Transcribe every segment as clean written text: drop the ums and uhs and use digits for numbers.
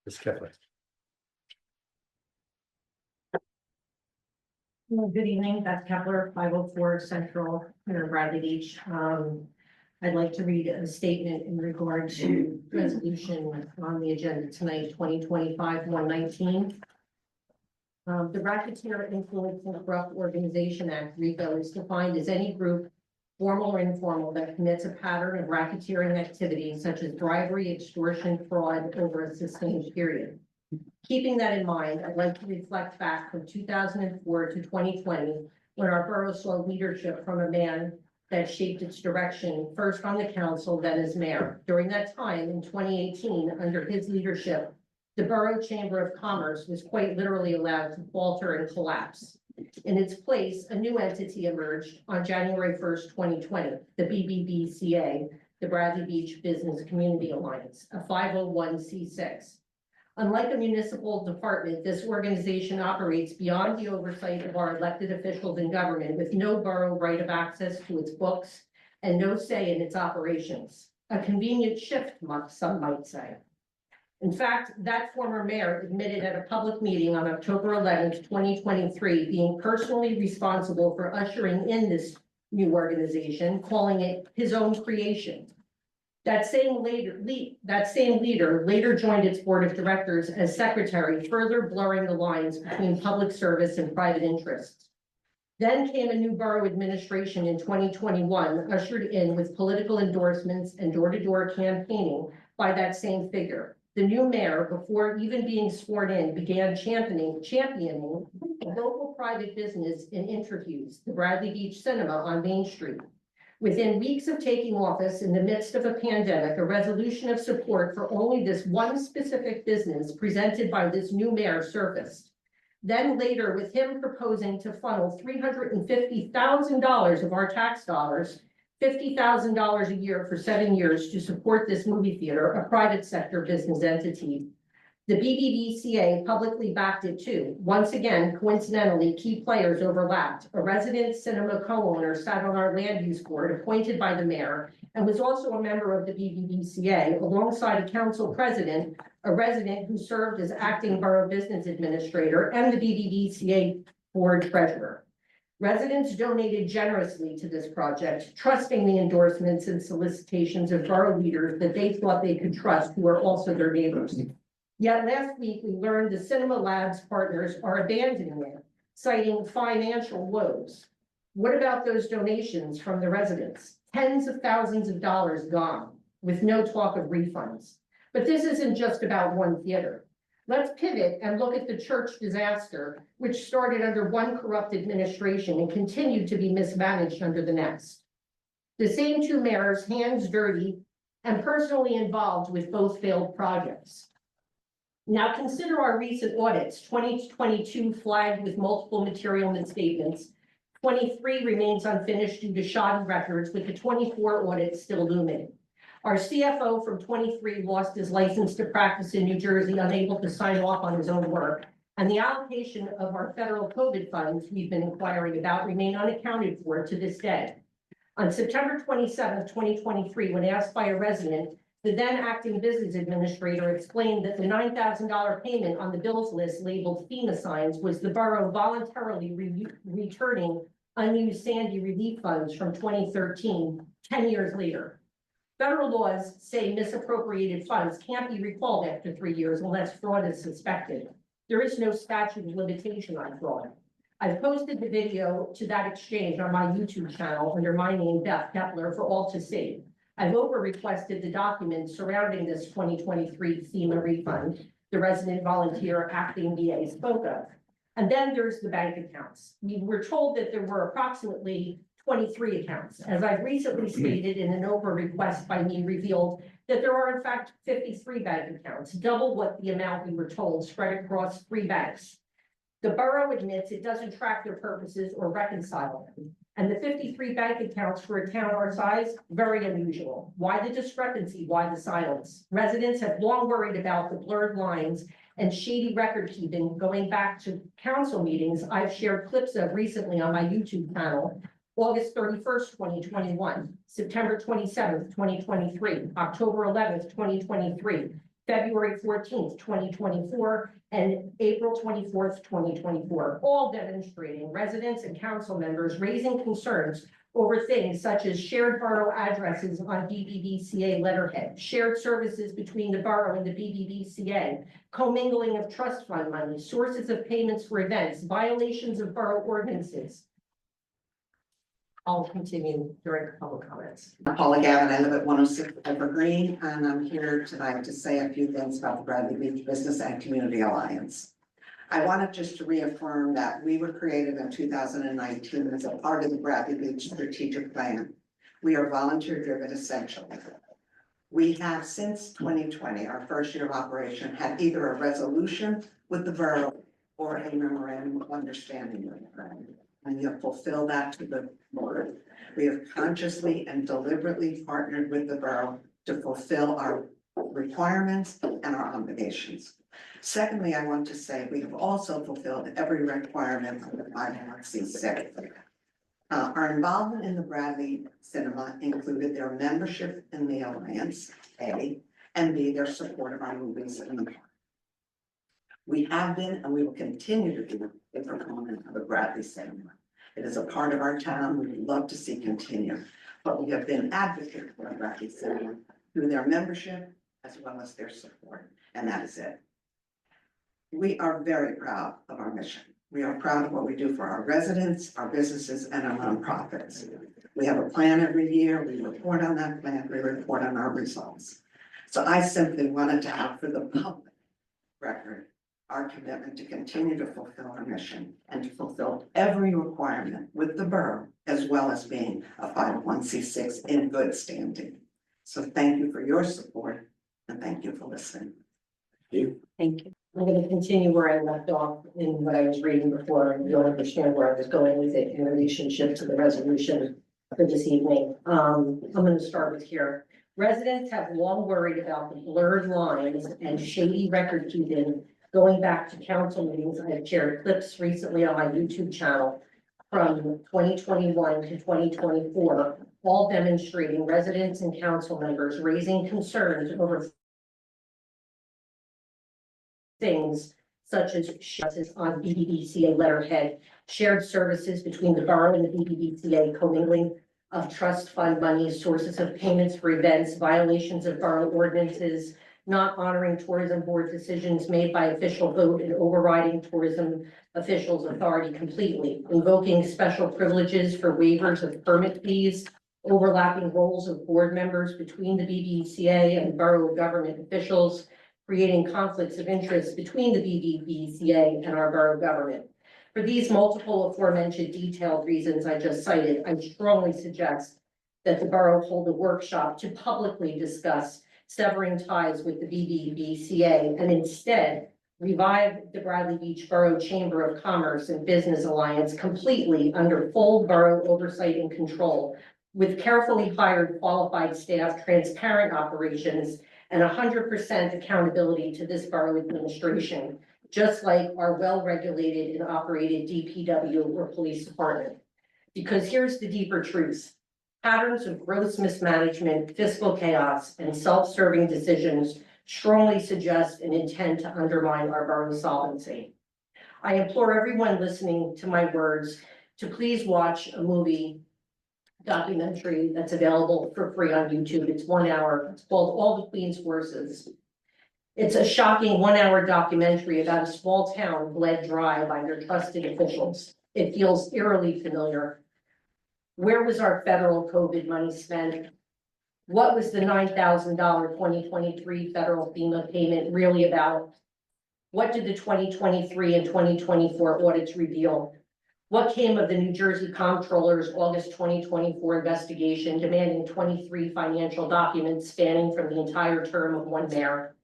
Ms. Kepler. Well, good evening, Beth Kepler, 504 Central, here in Bradley Beach. I'd like to read a statement in regard to resolution on the agenda tonight, 2025-119. The Racketeer Influence and Corrupt Organization Act, RICO, is defined as any group, formal or informal, that commits a pattern of racketeering activities such as bribery, extortion, fraud over a sustained period. Keeping that in mind, I'd like to reflect back from 2004 to 2020, when our borough saw leadership from a man that shaped its direction, first on the council, then as mayor. During that time, in 2018, under his leadership, the Borough Chamber of Commerce was quite literally allowed to falter and collapse. In its place, a new entity emerged on January 1st, 2020, the BBBCA, the Bradley Beach Business Community Alliance, a 501c6. Unlike a municipal department, this organization operates beyond the oversight of our elected officials in government, with no borough right of access to its books and no say in its operations. A convenient shift, some might say. In fact, that former mayor admitted at a public meeting on October 11th, 2023, being personally responsible for ushering in this new organization, calling it his own creation. That same leader later joined its board of directors as secretary, further blurring the lines between public service and private interests. Then came a new borough administration in 2021, ushered in with political endorsements and door-to-door campaigning by that same figure. The new mayor, before even being sworn in, began championing local private business in interviews, the Bradley Beach Cinema on Main Street. Within weeks of taking office in the midst of a pandemic, a resolution of support for only this one specific business presented by this new mayor surfaced. Then later, with him proposing to funnel $350,000 of our tax dollars, $50,000 a year for 7 years to support this movie theater, a private sector business entity. The BBBCA publicly backed it too. Once again, coincidentally, key players overlapped. A resident cinema co-owner sat on our land use board appointed by the mayor and was also a member of the BBBCA, alongside a council president, a resident who served as acting borough business administrator, and the BBBCA board treasurer. Residents donated generously to this project, trusting the endorsements and solicitations of borough leaders that they thought they could trust, who are also their neighbors. Yet last week, we learned the Cinema Labs partners are abandoning it, citing financial woes. What about those donations from the residents? Tens of thousands of dollars gone, with no talk of refunds. But this isn't just about one theater. Let's pivot and look at the church disaster, which started under one corrupt administration and continued to be mismanaged under the next. The same two mayors, hands dirty and personally involved with both failed projects. Now consider our recent audits. 2022 flagged with multiple material misstatements. 23 remains unfinished due to shoddy records, with the 24 audit still looming. Our CFO from 23 lost his license to practice in New Jersey, unable to sign off on his own work. And the allocation of our federal COVID funds we've been inquiring about remain unaccounted for to this day. On September 27th, 2023, when asked by a resident, the then acting business administrator explained that the $9,000 payment on the bills list labeled FEMA signs was the borough voluntarily returning unused Sandy relief funds from 2013, 10 years later. Federal laws say misappropriated funds can't be recalled after 3 years unless fraud is suspected. There is no statute of limitation on fraud. I've posted the video to that exchange on my YouTube channel under my name, Beth Kepler, for all to see. I've over-requested the documents surrounding this 2023 FEMA refund the resident volunteer acting VA spoke of. And then there's the bank accounts. We were told that there were approximately 23 accounts. As I've recently stated in an over-request by me, revealed that there are in fact 53 bank accounts, double what the amount we were told, spread across 3 banks. The borough admits it doesn't track their purposes or reconcile them. And the 53 bank accounts for a town our size, very unusual. Why the discrepancy? Why the silence? Residents have long worried about the blurred lines and shady record keeping going back to council meetings I've shared clips of recently on my YouTube channel. August 31st, 2021, September 27th, 2023, October 11th, 2023, February 14th, 2024, and April 24th, 2024, all demonstrating residents and council members raising concerns over things such as shared borough addresses on BBBCA letterhead, shared services between the borough and the BBBCA, commingling of trust fund money, sources of payments for events, violations of borough ordinances. I'll continue during public comments. Paula Gavin, I live at 106 Evergreen, and I'm here tonight to say a few things about the Bradley Beach Business and Community Alliance. I wanted just to reaffirm that we were created in 2019 as a part of the Bradley Beach Strategic Plan. We are volunteer-driven essentially. We have since 2020, our first year of operation, had either a resolution with the borough or a memorandum of understanding with the borough. And you fulfill that to the board. We have consciously and deliberately partnered with the borough to fulfill our requirements and our obligations. Secondly, I want to say we have also fulfilled every requirement of the 501(c)(6). Our involvement in the Bradley Cinema included their membership in the Alliance, A, and B, their support of our movies in the park. We have been and we will continue to be a proponent of the Bradley Cinema. It is a part of our town we would love to see continue, but we have been advocates for the Bradley Cinema through their membership as well as their support, and that is it. We are very proud of our mission. We are proud of what we do for our residents, our businesses, and our nonprofits. We have a plan every year. We report on that plan. We report on our results. So I simply wanted to have for the public record our commitment to continue to fulfill our mission and to fulfill every requirement with the borough, as well as being a 501(c)(6) in good standing. So thank you for your support and thank you for listening. Thank you. I'm going to continue where I left off in what I was reading before, and you'll understand where I was going with it in relationship to the resolution for this evening. I'm going to start with here. Residents have long worried about the blurred lines and shady record keeping going back to council meetings. I have shared clips recently on my YouTube channel from 2021 to 2024, all demonstrating residents and council members raising concerns over things such as shares on BBBCA letterhead, shared services between the borough and the BBBCA, commingling of trust fund money, sources of payments for events, violations of borough ordinances, not honoring tourism board decisions made by official vote and overriding tourism officials' authority completely, invoking special privileges for waivers of permit fees, overlapping roles of board members between the BBCA and borough government officials, creating conflicts of interest between the BBBCA and our borough government. For these multiple aforementioned detailed reasons I just cited, I strongly suggest that the borough hold a workshop to publicly discuss severing ties with the BBBCA and instead revive the Bradley Beach Borough Chamber of Commerce and Business Alliance completely under full borough oversight and control, with carefully hired qualified staff, transparent operations, and 100% accountability to this borough administration, just like our well-regulated and operated DPW or police department. Because here's the deeper truth. Patterns of gross mismanagement, fiscal chaos, and self-serving decisions strongly suggest an intent to undermine our borough's solvency. I implore everyone listening to my words to please watch a movie documentary that's available for free on YouTube. It's 1 hour. It's called All the Queen's Horses. It's a shocking 1 hour documentary about a small town bled dry by their trusted officials. It feels eerily familiar. Where was our federal COVID money spent? What was the $9,000 2023 federal FEMA payment really about? What did the 2023 and 2024 audits reveal? What came of the New Jersey Comptroller's August 2024 investigation demanding 23 financial documents spanning from the entire term of one mayor?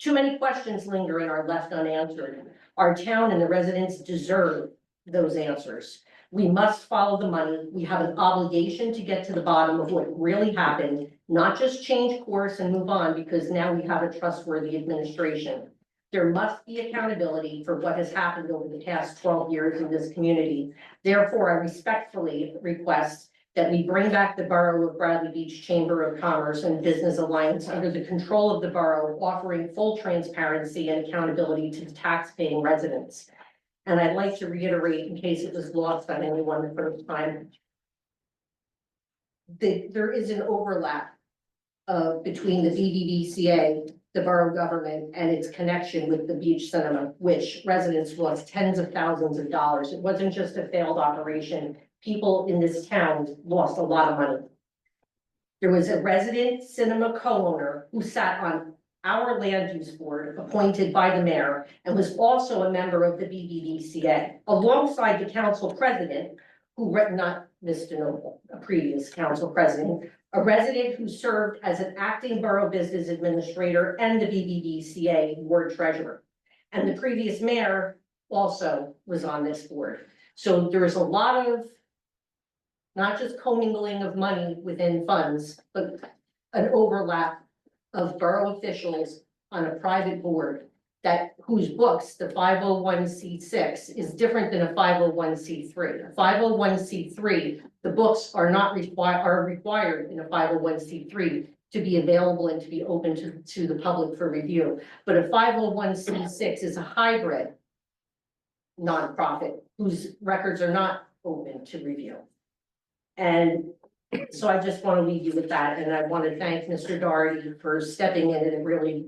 Too many questions linger and are left unanswered. Our town and the residents deserve those answers. We must follow the money. We have an obligation to get to the bottom of what really happened, not just change course and move on because now we have a trustworthy administration. There must be accountability for what has happened over the past 12 years in this community. Therefore, I respectfully request that we bring back the Borough of Bradley Beach Chamber of Commerce and Business Alliance under the control of the borough, offering full transparency and accountability to the tax-paying residents. And I'd like to reiterate, in case it was lost on anyone the first time, there is an overlap between the BBBCA, the borough government, and its connection with the beach cinema, which residents lost tens of thousands of dollars. It wasn't just a failed operation. People in this town lost a lot of money. There was a resident cinema co-owner who sat on our land use board appointed by the mayor and was also a member of the BBBCA, alongside the council president, not Mr. Noble, a previous council president, a resident who served as an acting borough business administrator and the BBBCA board treasurer. And the previous mayor also was on this board. So there is a lot of not just commingling of money within funds, but an overlap of borough officials on a private board whose books, the 501c6, is different than a 501c3. A 501c3, the books are required in a 501c3 to be available and to be open to the public for review. But a 501c6 is a hybrid nonprofit whose records are not open to review. And so I just want to leave you with that, and I want to thank Mr. Doherty for stepping in at a really,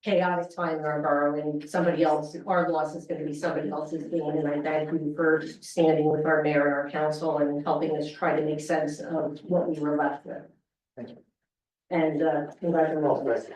chaotic time in our borough, and somebody else, our loss is going to be somebody else's gain, and I thank you for standing with our mayor and our council and helping us try to make sense of what we were left with. Thank you. And congratulations.